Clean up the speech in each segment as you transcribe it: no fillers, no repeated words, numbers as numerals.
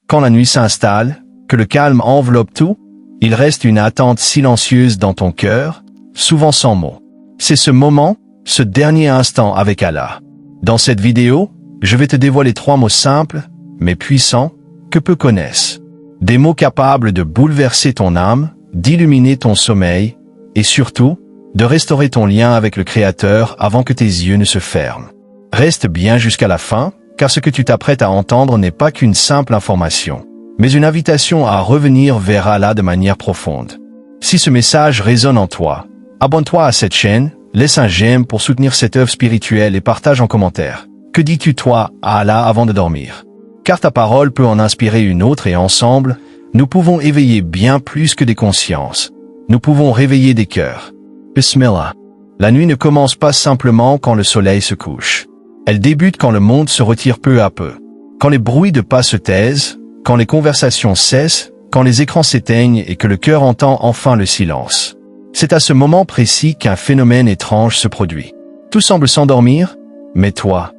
Quand la nuit s'installe, que le calme enveloppe tout, il reste une attente silencieuse dans ton cœur, souvent sans mots. C'est ce moment, ce dernier instant avec Allah. Dans cette vidéo, je vais te dévoiler 3 mots simples, mais puissants, que peu connaissent. Des mots capables de bouleverser ton âme, d'illuminer ton sommeil, et surtout, de restaurer ton lien avec le Créateur avant que tes yeux ne se ferment. Reste bien jusqu'à la fin, car ce que tu t'apprêtes à entendre n'est pas qu'une simple information, mais une invitation à revenir vers Allah de manière profonde. Si ce message résonne en toi, abonne-toi à cette chaîne, laisse un j'aime pour soutenir cette œuvre spirituelle et partage en commentaire. Que dis-tu toi à Allah avant de dormir? Car ta parole peut en inspirer une autre et ensemble, nous pouvons éveiller bien plus que des consciences. Nous pouvons réveiller des cœurs. Bismillah. La nuit ne commence pas simplement quand le soleil se couche. Elle débute quand le monde se retire peu à peu. Quand les bruits de pas se taisent, quand les conversations cessent, quand les écrans s'éteignent et que le cœur entend enfin le silence. C'est à ce moment précis qu'un phénomène étrange se produit. Tout semble s'endormir, mais toi,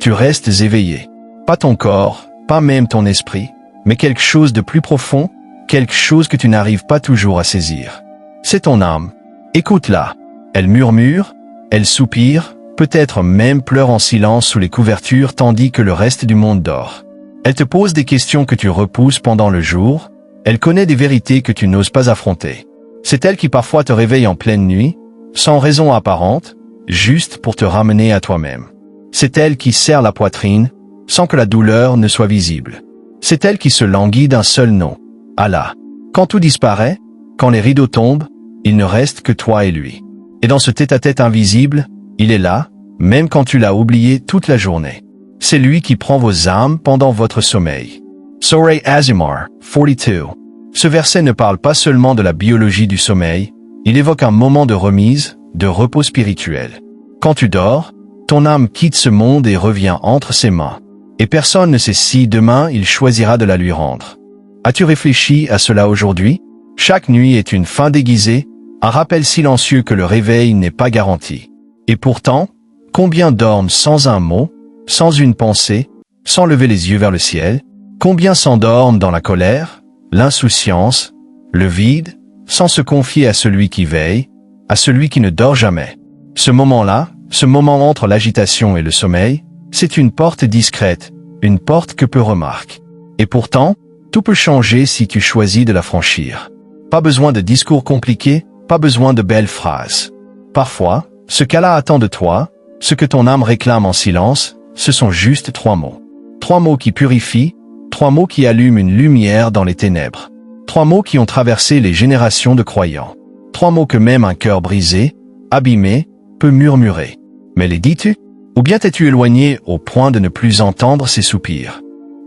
tu restes éveillé. Pas ton corps, pas même ton esprit, mais quelque chose de plus profond, quelque chose que tu n'arrives pas toujours à saisir. C'est ton âme. Écoute-la. Elle murmure, elle soupire, peut-être même pleure en silence sous les couvertures tandis que le reste du monde dort. Elle te pose des questions que tu repousses pendant le jour, elle connaît des vérités que tu n'oses pas affronter. C'est elle qui parfois te réveille en pleine nuit, sans raison apparente, juste pour te ramener à toi-même. C'est elle qui serre la poitrine, sans que la douleur ne soit visible. C'est elle qui se languit d'un seul nom, Allah. Quand tout disparaît, quand les rideaux tombent, il ne reste que toi et lui. Et dans ce tête-à-tête invisible, il est là, même quand tu l'as oublié toute la journée. C'est lui qui prend vos âmes pendant votre sommeil. Surah Az-Zumar, 42. Ce verset ne parle pas seulement de la biologie du sommeil, il évoque un moment de remise, de repos spirituel. Quand tu dors, ton âme quitte ce monde et revient entre ses mains. Et personne ne sait si demain il choisira de la lui rendre. As-tu réfléchi à cela aujourd'hui? Chaque nuit est une fin déguisée, un rappel silencieux que le réveil n'est pas garanti. Et pourtant, combien dorment sans un mot, sans une pensée, sans lever les yeux vers le ciel? Combien s'endorment dans la colère, l'insouciance, le vide, sans se confier à celui qui veille, à celui qui ne dort jamais? Ce moment-là, ce moment entre l'agitation et le sommeil, c'est une porte discrète, une porte que peu remarquent. Et pourtant, tout peut changer si tu choisis de la franchir. Pas besoin de discours compliqués, pas besoin de belles phrases. Parfois, ce qu'Allah attend de toi, ce que ton âme réclame en silence, ce sont juste 3 mots. 3 mots qui purifient, 3 mots qui allument une lumière dans les ténèbres. 3 mots qui ont traversé les générations de croyants. 3 mots que même un cœur brisé, abîmé, peut murmurer. Mais les dis-tu? Ou bien t'es-tu éloigné au point de ne plus entendre ces soupirs?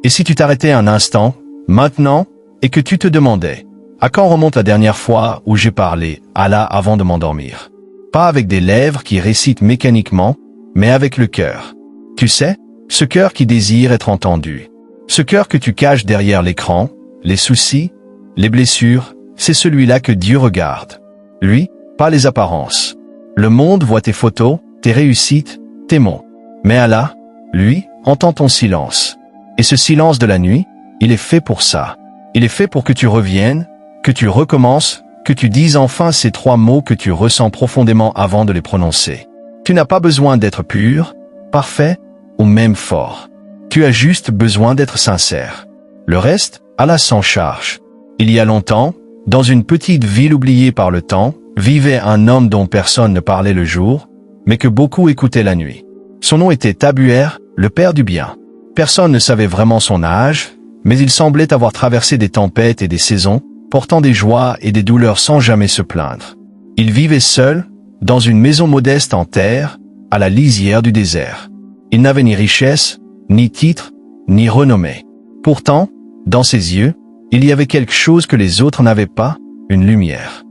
Et si tu t'arrêtais un instant, maintenant, et que tu te demandais, à quand remonte la dernière fois où j'ai parlé Allah avant de m'endormir? Pas avec des lèvres qui récitent mécaniquement, mais avec le cœur. Tu sais, ce cœur qui désire être entendu. Ce cœur que tu caches derrière l'écran, les soucis, les blessures, c'est celui-là que Dieu regarde. Lui, pas les apparences. Le monde voit tes photos, tes réussites, tes mots. Mais Allah, lui, entend ton silence. Et ce silence de la nuit, il est fait pour ça. Il est fait pour que tu reviennes, que tu recommences, que tu dises enfin ces 3 mots que tu ressens profondément avant de les prononcer. Tu n'as pas besoin d'être pur, parfait, ou même fort. Tu as juste besoin d'être sincère. Le reste, Allah s'en charge. Il y a longtemps, dans une petite ville oubliée par le temps, vivait un homme dont personne ne parlait le jour, mais que beaucoup écoutaient la nuit. Son nom était Tabuer, le père du bien. Personne ne savait vraiment son âge, mais il semblait avoir traversé des tempêtes et des saisons, portant des joies et des douleurs sans jamais se plaindre. Il vivait seul, dans une maison modeste en terre, à la lisière du désert. Il n'avait ni richesse, ni titre, ni renommée. Pourtant, dans ses yeux, il y avait quelque chose que les autres n'avaient pas, une lumière.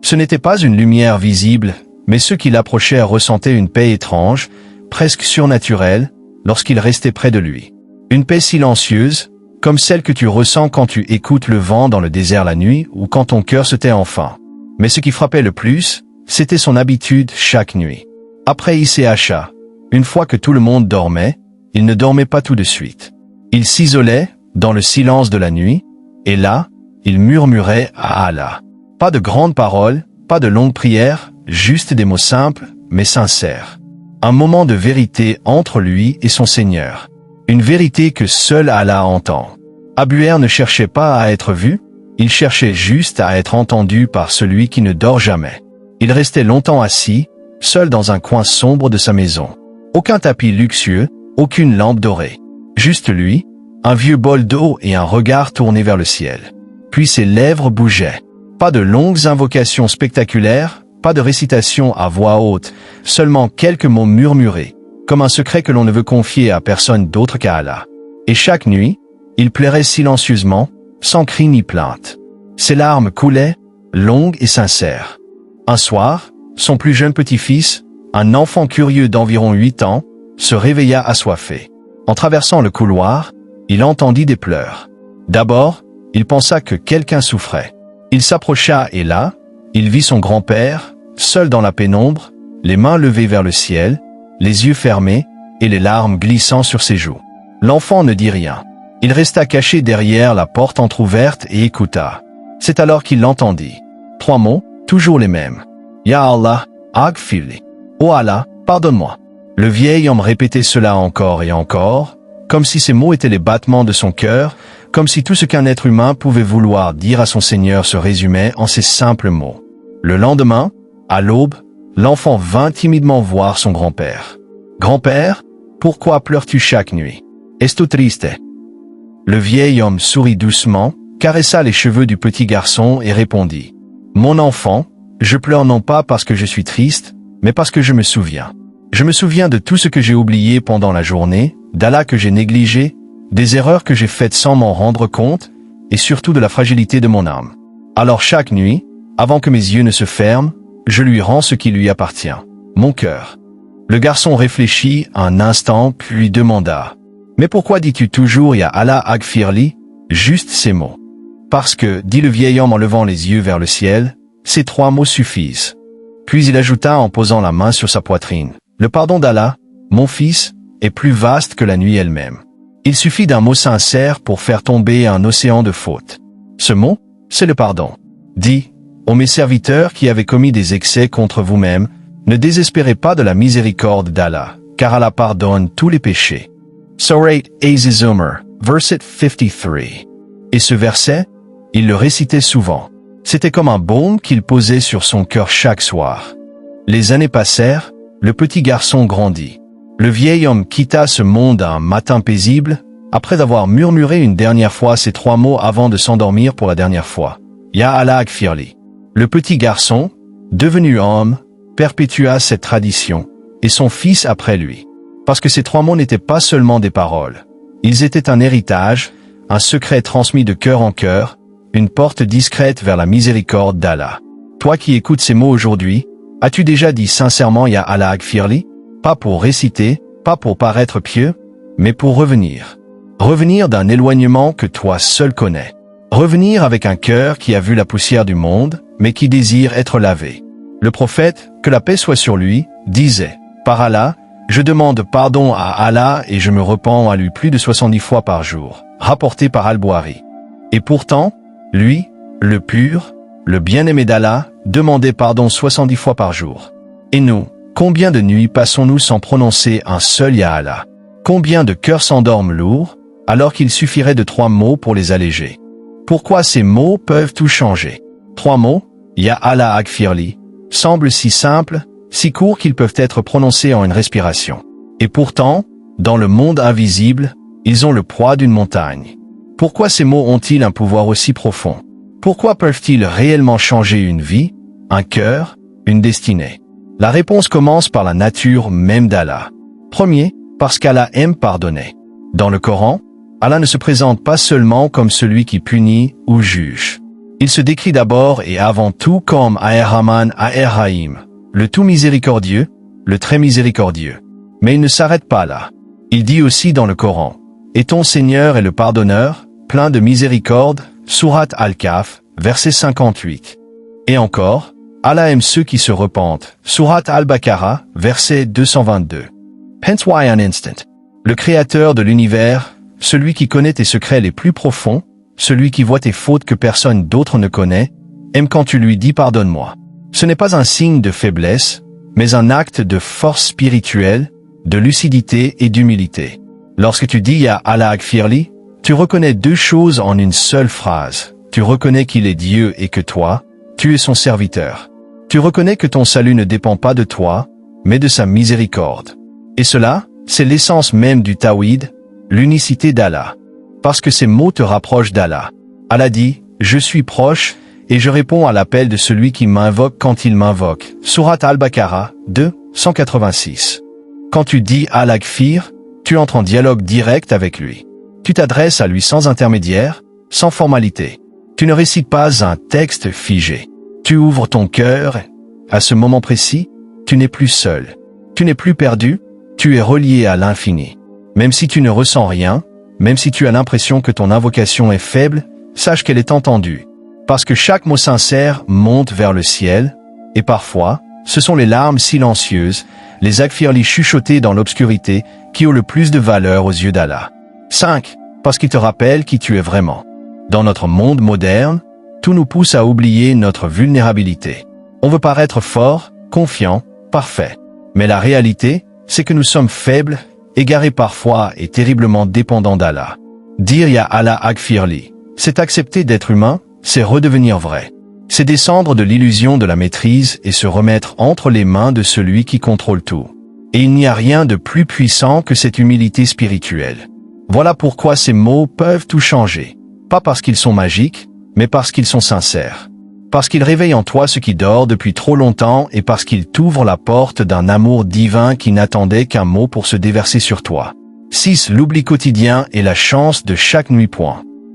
Ce n'était pas une lumière visible, mais ceux qui l'approchaient ressentaient une paix étrange, presque surnaturelle, lorsqu'ils restaient près de lui. Une paix silencieuse, comme celle que tu ressens quand tu écoutes le vent dans le désert la nuit ou quand ton cœur se tait enfin. Mais ce qui frappait le plus, c'était son habitude chaque nuit. Après ICHA, une fois que tout le monde dormait, il ne dormait pas tout de suite. Il s'isolait, dans le silence de la nuit, et là, il murmurait à Allah. Pas de grandes paroles, pas de longues prières, juste des mots simples, mais sincères. Un moment de vérité entre lui et son Seigneur. Une vérité que seul Allah entend. Abu'er ne cherchait pas à être vu, il cherchait juste à être entendu par celui qui ne dort jamais. Il restait longtemps assis, seul dans un coin sombre de sa maison. Aucun tapis luxueux, aucune lampe dorée. Juste lui, un vieux bol d'eau et un regard tourné vers le ciel. Puis ses lèvres bougeaient. Pas de longues invocations spectaculaires, pas de récitation à voix haute, seulement quelques mots murmurés, comme un secret que l'on ne veut confier à personne d'autre qu'à Allah. Et chaque nuit, il pleurait silencieusement, sans cri ni plainte. Ses larmes coulaient, longues et sincères. Un soir, son plus jeune petit-fils, un enfant curieux d'environ 8 ans, se réveilla assoiffé. En traversant le couloir, il entendit des pleurs. D'abord, il pensa que quelqu'un souffrait. Il s'approcha et là, il vit son grand-père, seul dans la pénombre, les mains levées vers le ciel, les yeux fermés et les larmes glissant sur ses joues. L'enfant ne dit rien. Il resta caché derrière la porte entr'ouverte et écouta. C'est alors qu'il l'entendit. 3 mots, toujours les mêmes. Ya Allah, aghfirli. Oh Allah, pardonne-moi. Le vieil homme répétait cela encore et encore, comme si ces mots étaient les battements de son cœur, comme si tout ce qu'un être humain pouvait vouloir dire à son Seigneur se résumait en ces simples mots. Le lendemain, à l'aube, l'enfant vint timidement voir son grand-père. « Grand-père, pourquoi pleures-tu chaque nuit? Es-tu triste ?» Le vieil homme sourit doucement, caressa les cheveux du petit garçon et répondit. « Mon enfant, je pleure non pas parce que je suis triste, mais parce que je me souviens. Je me souviens de tout ce que j'ai oublié pendant la journée, d'Allah que j'ai négligé, des erreurs que j'ai faites sans m'en rendre compte, et surtout de la fragilité de mon âme. Alors chaque nuit, avant que mes yeux ne se ferment, je lui rends ce qui lui appartient, mon cœur. » Le garçon réfléchit un instant puis demanda. « Mais pourquoi dis-tu toujours Ya Allah aghfirli, juste ces mots? » « Parce que, dit le vieil homme en levant les yeux vers le ciel, ces 3 mots suffisent. » Puis il ajouta en posant la main sur sa poitrine. « Le pardon d'Allah, mon fils, est plus vaste que la nuit elle-même. Il suffit d'un mot sincère pour faire tomber un océan de fautes. Ce mot, c'est le pardon. Dis, ô mes serviteurs qui avez commis des excès contre vous-même, ne désespérez pas de la miséricorde d'Allah, car Allah pardonne tous les péchés. » Surah Az-Zumar, verset 53. Et ce verset, il le récitait souvent. C'était comme un baume qu'il posait sur son cœur chaque soir. Les années passèrent, le petit garçon grandit. Le vieil homme quitta ce monde un matin paisible, après avoir murmuré une dernière fois ces 3 mots avant de s'endormir pour la dernière fois. Ya Allah aghfirli. Le petit garçon, devenu homme, perpétua cette tradition, et son fils après lui. Parce que ces 3 mots n'étaient pas seulement des paroles. Ils étaient un héritage, un secret transmis de cœur en cœur, une porte discrète vers la miséricorde d'Allah. Toi qui écoutes ces mots aujourd'hui, as-tu déjà dit sincèrement Ya Allah aghfirli? Pas pour réciter, pas pour paraître pieux, mais pour revenir. Revenir d'un éloignement que toi seul connais. Revenir avec un cœur qui a vu la poussière du monde, mais qui désire être lavé. Le prophète, que la paix soit sur lui, disait, « Par Allah, je demande pardon à Allah et je me repens à lui plus de 70 fois par jour. » Rapporté par Al-Bukhari. Et pourtant, lui, le pur, le bien-aimé d'Allah, demandait pardon 70 fois par jour. Et nous, combien de nuits passons-nous sans prononcer un seul Ya Allah? Combien de cœurs s'endorment lourds, alors qu'il suffirait de 3 mots pour les alléger? Pourquoi ces mots peuvent tout changer? 3 mots, Ya Allah aghfirli, semblent si simples, si courts qu'ils peuvent être prononcés en une respiration. Et pourtant, dans le monde invisible, ils ont le poids d'une montagne. Pourquoi ces mots ont-ils un pouvoir aussi profond? Pourquoi peuvent-ils réellement changer une vie, un cœur, une destinée? La réponse commence par la nature même d'Allah. Premier, parce qu'Allah aime pardonner. Dans le Coran, Allah ne se présente pas seulement comme celui qui punit ou juge. Il se décrit d'abord et avant tout comme Ar-Rahman Ar-Rahim, le tout miséricordieux, le très miséricordieux. Mais il ne s'arrête pas là. Il dit aussi dans le Coran, « Et ton Seigneur est le pardonneur, plein de miséricorde » Sourate Al-Kahf, verset 58. Et encore, Allah aime ceux qui se repentent. Sourate Al-Baqarah, verset 222. Hence why an instant. Le Créateur de l'univers, celui qui connaît tes secrets les plus profonds, celui qui voit tes fautes que personne d'autre ne connaît, aime quand tu lui dis pardonne-moi. Ce n'est pas un signe de faiblesse, mais un acte de force spirituelle, de lucidité et d'humilité. Lorsque tu dis Ya Allah Akfirli, tu reconnais deux choses en une seule phrase. Tu reconnais qu'il est Dieu et que toi, tu es son serviteur. Tu reconnais que ton salut ne dépend pas de toi, mais de sa miséricorde. Et cela, c'est l'essence même du Tawhid, l'unicité d'Allah. Parce que ces mots te rapprochent d'Allah. Allah dit, je suis proche, et je réponds à l'appel de celui qui m'invoque quand il m'invoque. Sourate Al-Baqarah, 2, 186. Quand tu dis Al-Akfir, tu entres en dialogue direct avec lui. Tu t'adresses à lui sans intermédiaire, sans formalité. Tu ne récites pas un texte figé. Tu ouvres ton cœur. À ce moment précis, tu n'es plus seul. Tu n'es plus perdu, tu es relié à l'infini. Même si tu ne ressens rien, même si tu as l'impression que ton invocation est faible, sache qu'elle est entendue. Parce que chaque mot sincère monte vers le ciel, et parfois, ce sont les larmes silencieuses, les akfirli chuchotés dans l'obscurité, qui ont le plus de valeur aux yeux d'Allah. 5. Parce qu'il te rappelle qui tu es vraiment. Dans notre monde moderne, tout nous pousse à oublier notre vulnérabilité. On veut paraître fort, confiant, parfait. Mais la réalité, c'est que nous sommes faibles, égarés parfois et terriblement dépendants d'Allah. Dire Ya Allah Akfirli, c'est accepter d'être humain, c'est redevenir vrai. C'est descendre de l'illusion de la maîtrise et se remettre entre les mains de celui qui contrôle tout. Et il n'y a rien de plus puissant que cette humilité spirituelle. Voilà pourquoi ces mots peuvent tout changer. Pas parce qu'ils sont magiques, mais parce qu'ils sont sincères. Parce qu'ils réveillent en toi ce qui dort depuis trop longtemps et parce qu'ils t'ouvrent la porte d'un amour divin qui n'attendait qu'un mot pour se déverser sur toi. 6. L'oubli quotidien est la chance de chaque nuit.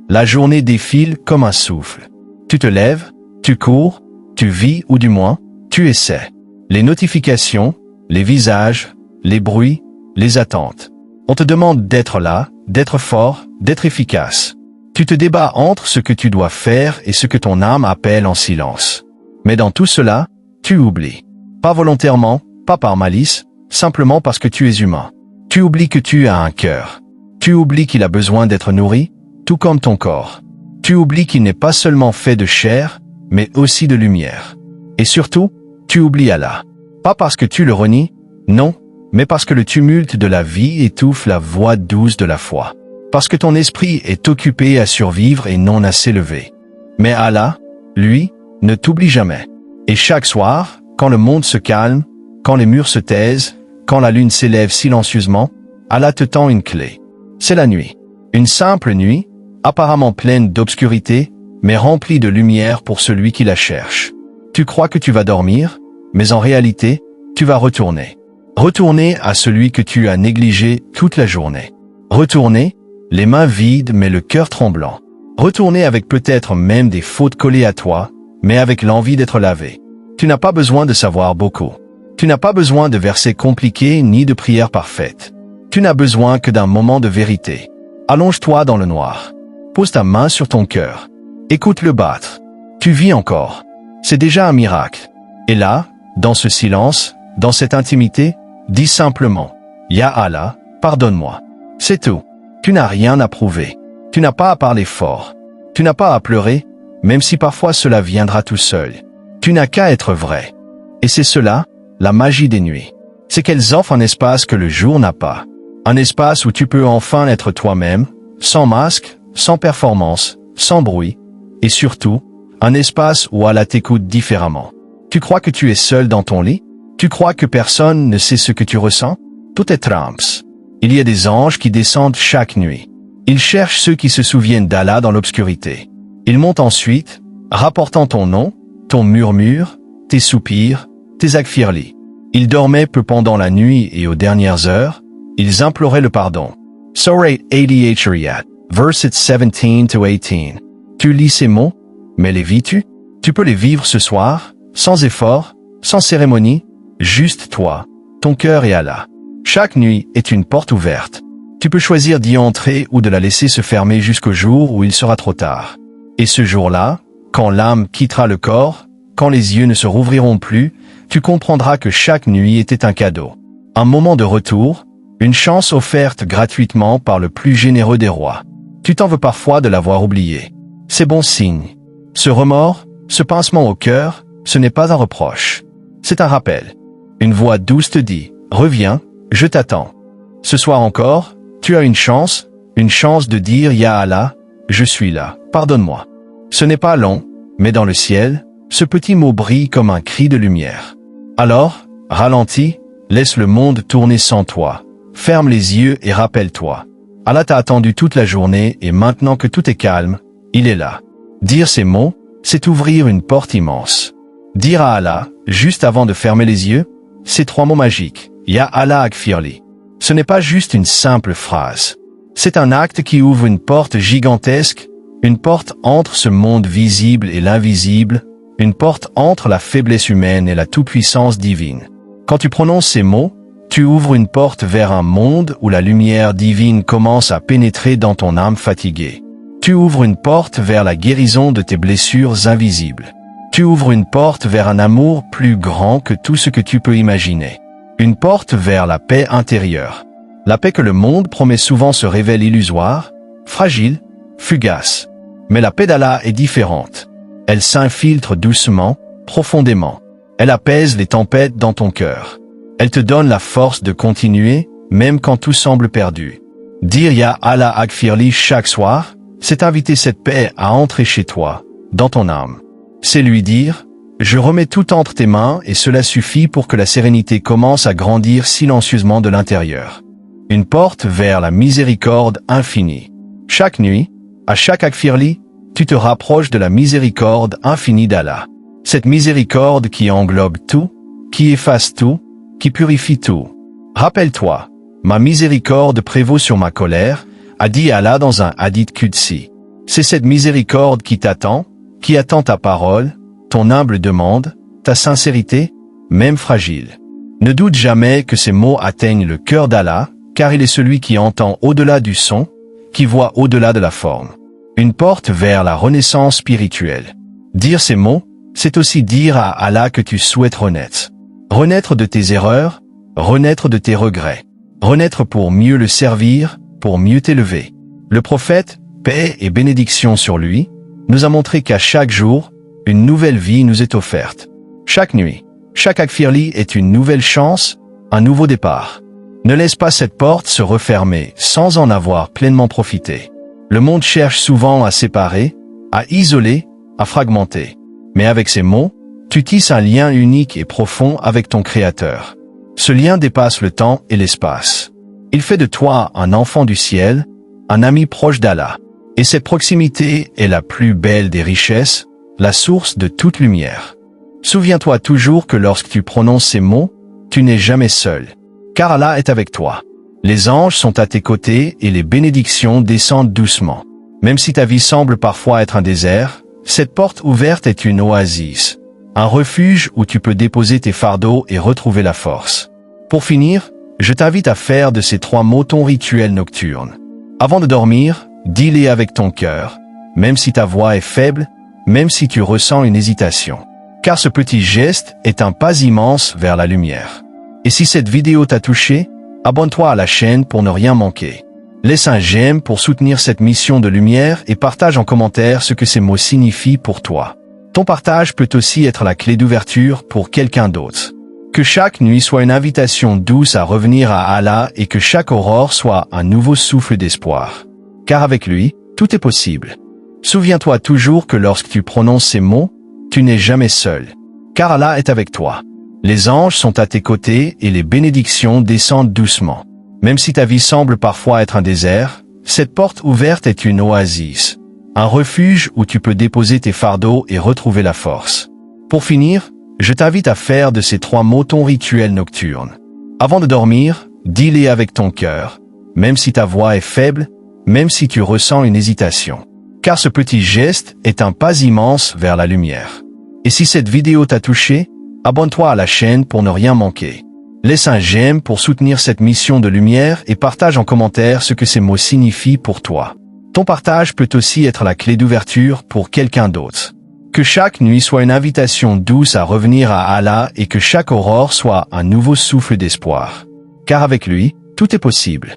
La journée défile comme un souffle. Tu te lèves, tu cours, tu vis ou du moins, tu essaies. Les notifications, les visages, les bruits, les attentes. On te demande d'être là, d'être fort, d'être efficace. Tu te débats entre ce que tu dois faire et ce que ton âme appelle en silence. Mais dans tout cela, tu oublies. Pas volontairement, pas par malice, simplement parce que tu es humain. Tu oublies que tu as un cœur. Tu oublies qu'il a besoin d'être nourri, tout comme ton corps. Tu oublies qu'il n'est pas seulement fait de chair, mais aussi de lumière. Et surtout, tu oublies Allah. Pas parce que tu le renies, non, mais parce que le tumulte de la vie étouffe la voix douce de la foi. Parce que ton esprit est occupé à survivre et non à s'élever. Mais Allah, lui, ne t'oublie jamais. Et chaque soir, quand le monde se calme, quand les murs se taisent, quand la lune s'élève silencieusement, Allah te tend une clé. C'est la nuit. Une simple nuit, apparemment pleine d'obscurité, mais remplie de lumière pour celui qui la cherche. Tu crois que tu vas dormir, mais en réalité, tu vas retourner. Retourner à celui que tu as négligé toute la journée. Retourner, les mains vides mais le cœur tremblant. Retourner avec peut-être même des fautes collées à toi, mais avec l'envie d'être lavé. Tu n'as pas besoin de savoir beaucoup. Tu n'as pas besoin de versets compliqués ni de prières parfaites. Tu n'as besoin que d'un moment de vérité. Allonge-toi dans le noir. Pose ta main sur ton cœur. Écoute-le battre. Tu vis encore. C'est déjà un miracle. Et là, dans ce silence, dans cette intimité, dis simplement « Ya Allah, pardonne-moi ». C'est tout. Tu n'as rien à prouver. Tu n'as pas à parler fort. Tu n'as pas à pleurer, même si parfois cela viendra tout seul. Tu n'as qu'à être vrai. Et c'est cela, la magie des nuits. C'est qu'elles offrent un espace que le jour n'a pas. Un espace où tu peux enfin être toi-même, sans masque, sans performance, sans bruit, et surtout, un espace où Allah t'écoute différemment. Tu crois que tu es seul dans ton lit? Tu crois que personne ne sait ce que tu ressens? Tout est trams. Il y a des anges qui descendent chaque nuit. Ils cherchent ceux qui se souviennent d'Allah dans l'obscurité. Ils montent ensuite, rapportant ton nom, ton murmure, tes soupirs, tes akfirli. Ils dormaient peu pendant la nuit et aux dernières heures, ils imploraient le pardon. Surah 88 Riyad, verset 17-18. Tu lis ces mots, mais les vis-tu? Tu peux les vivre ce soir, sans effort, sans cérémonie, juste toi, ton cœur et Allah. Chaque nuit est une porte ouverte. Tu peux choisir d'y entrer ou de la laisser se fermer jusqu'au jour où il sera trop tard. Et ce jour-là, quand l'âme quittera le corps, quand les yeux ne se rouvriront plus, tu comprendras que chaque nuit était un cadeau. Un moment de retour, Une chance offerte gratuitement par le plus généreux des rois. Tu t'en veux parfois de l'avoir oublié. C'est bon signe. Ce remords, ce pincement au cœur, ce n'est pas un reproche. C'est un rappel. Une voix douce te dit « Reviens, je t'attends ». Ce soir encore, tu as une chance de dire « Ya Allah, je suis là, pardonne-moi ». Ce n'est pas long, mais dans le ciel, ce petit mot brille comme un cri de lumière. Alors, ralentis, laisse le monde tourner sans toi. Ferme les yeux et rappelle-toi. Allah t'a attendu toute la journée et maintenant que tout est calme, il est là. Dire ces mots, c'est ouvrir une porte immense. Dire à Allah, juste avant de fermer les yeux, ces 3 mots magiques, Ya Allah Akfirli. Ce n'est pas juste une simple phrase. C'est un acte qui ouvre une porte gigantesque, une porte entre ce monde visible et l'invisible, une porte entre la faiblesse humaine et la toute-puissance divine. Quand tu prononces ces mots, tu ouvres une porte vers un monde où la lumière divine commence à pénétrer dans ton âme fatiguée. Tu ouvres une porte vers la guérison de tes blessures invisibles. Tu ouvres une porte vers un amour plus grand que tout ce que tu peux imaginer. Une porte vers la paix intérieure. La paix que le monde promet souvent se révèle illusoire, fragile, fugace. Mais la paix d'Allah est différente. Elle s'infiltre doucement, profondément. Elle apaise les tempêtes dans ton cœur. Elle te donne la force de continuer, même quand tout semble perdu. Dire Ya Allah Akfirli chaque soir, c'est inviter cette paix à entrer chez toi, dans ton âme. C'est lui dire, je remets tout entre tes mains et cela suffit pour que la sérénité commence à grandir silencieusement de l'intérieur. Une porte vers la miséricorde infinie. Chaque nuit, à chaque Akfirli, tu te rapproches de la miséricorde infinie d'Allah. Cette miséricorde qui englobe tout, qui efface tout, qui purifie tout. Rappelle-toi, ma miséricorde prévaut sur ma colère, a dit Allah dans un hadith Qudsi. C'est cette miséricorde qui t'attend, qui attend ta parole, ton humble demande, ta sincérité, même fragile. Ne doute jamais que ces mots atteignent le cœur d'Allah, car il est celui qui entend au-delà du son, qui voit au-delà de la forme. Une porte vers la renaissance spirituelle. Dire ces mots, c'est aussi dire à Allah que tu souhaites renaître. Renaître de tes erreurs, renaître de tes regrets. Renaître pour mieux le servir, pour mieux t'élever. Le prophète, paix et bénédiction sur lui, nous a montré qu'à chaque jour, une nouvelle vie nous est offerte. Chaque nuit, chaque Akfirli est une nouvelle chance, un nouveau départ. Ne laisse pas cette porte se refermer sans en avoir pleinement profité. Le monde cherche souvent à séparer, à isoler, à fragmenter. Mais avec ces mots, tu tisses un lien unique et profond avec ton Créateur. Ce lien dépasse le temps et l'espace. Il fait de toi un enfant du ciel, un ami proche d'Allah. Et cette proximité est la plus belle des richesses, la source de toute lumière. Souviens-toi toujours que lorsque tu prononces ces mots, tu n'es jamais seul. Car Allah est avec toi. Les anges sont à tes côtés et les bénédictions descendent doucement. Même si ta vie semble parfois être un désert, cette porte ouverte est une oasis. Un refuge où tu peux déposer tes fardeaux et retrouver la force. Pour finir, je t'invite à faire de ces 3 mots ton rituel nocturne. Avant de dormir, dis-les avec ton cœur, même si ta voix est faible, même si tu ressens une hésitation. Car ce petit geste est un pas immense vers la lumière. Et si cette vidéo t'a touché, abonne-toi à la chaîne pour ne rien manquer. Laisse un j'aime pour soutenir cette mission de lumière et partage en commentaire ce que ces mots signifient pour toi. Ton partage peut aussi être la clé d'ouverture pour quelqu'un d'autre. Que chaque nuit soit une invitation douce à revenir à Allah et que chaque aurore soit un nouveau souffle d'espoir. Car avec lui, tout est possible. Souviens-toi toujours que lorsque tu prononces ces mots, tu n'es jamais seul. Car Allah est avec toi. Les anges sont à tes côtés et les bénédictions descendent doucement. Même si ta vie semble parfois être un désert, cette porte ouverte est une oasis. Un refuge où tu peux déposer tes fardeaux et retrouver la force. Pour finir, je t'invite à faire de ces 3 mots ton rituel nocturne. Avant de dormir, dis-les avec ton cœur, même si ta voix est faible, même si tu ressens une hésitation. Car ce petit geste est un pas immense vers la lumière. Et si cette vidéo t'a touché, abonne-toi à la chaîne pour ne rien manquer. Laisse un j'aime pour soutenir cette mission de lumière et partage en commentaire ce que ces mots signifient pour toi. Ton partage peut aussi être la clé d'ouverture pour quelqu'un d'autre. Que chaque nuit soit une invitation douce à revenir à Allah et que chaque aurore soit un nouveau souffle d'espoir. Car avec lui, Tout est possible.